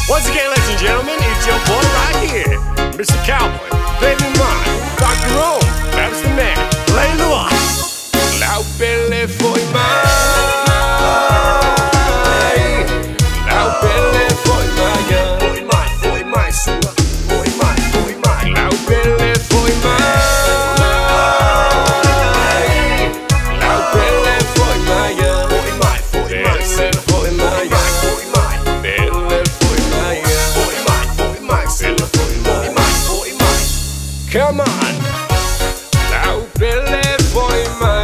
Once again, ladies and gentlemen, it's your boy right here, Mr. Cowboy. Baby mine, Dr. Rome, that's the man. Play the one. Now pele foi mai. Now pele foi mai. Foi mai, foi mai, sua. Foi mai, foi mai. Now pele foi mai. Now pele foi mai. Foi mai, foi mai, foi mai. Foi mai, pele foi mai. Foi mai, foi mai, foi mai. Foi mai. Come on. Now pele foi mai.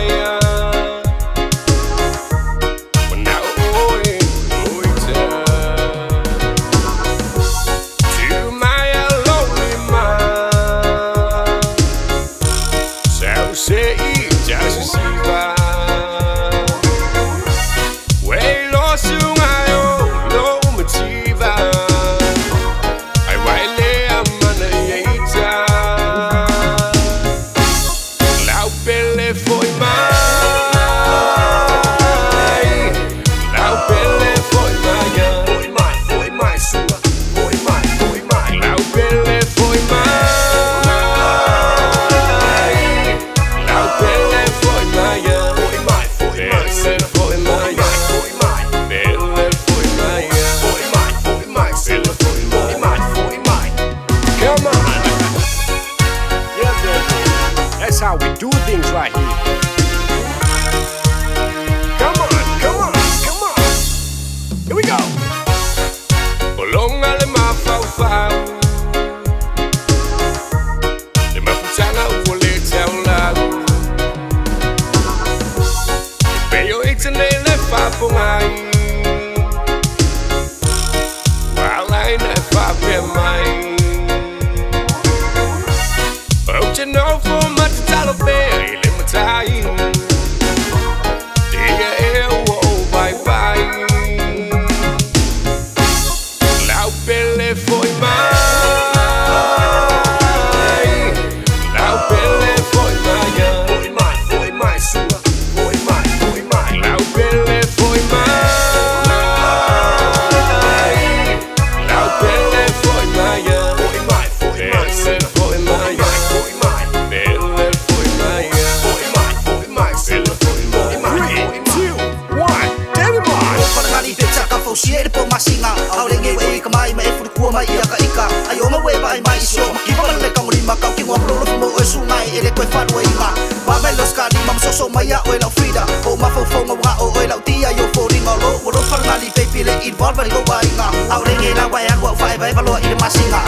That's how we do things right here. Come on, come on, come on. Here we go. Bolong ale mafau-fau. Le maputana ule taulau. Peyo itanele fapungai. Walai na fapemai. You know for much to pay, let me tell you. Bye bye. Now pele foi mai. Now pele foi mai. Foi mai, foi mai, sua. Foi mai, foi mai. Now pele foi mai. Now pele foi mai. Foi mai, foi mai, foi mai. Siere po masinga aurenge we kamai me fu ku mai aka ika ayo ma we bai mai so ki pa le ka muri ma ka ki ngopro mo e su mai ele ko fa we inga ba me los ka ni mam so so mai o la frida o ma fo fo ma o la tia yo fo ringa lo wo ro fa na li pe pile involve go bai nga aurenge la wa ya go fa bai ba lo i masinga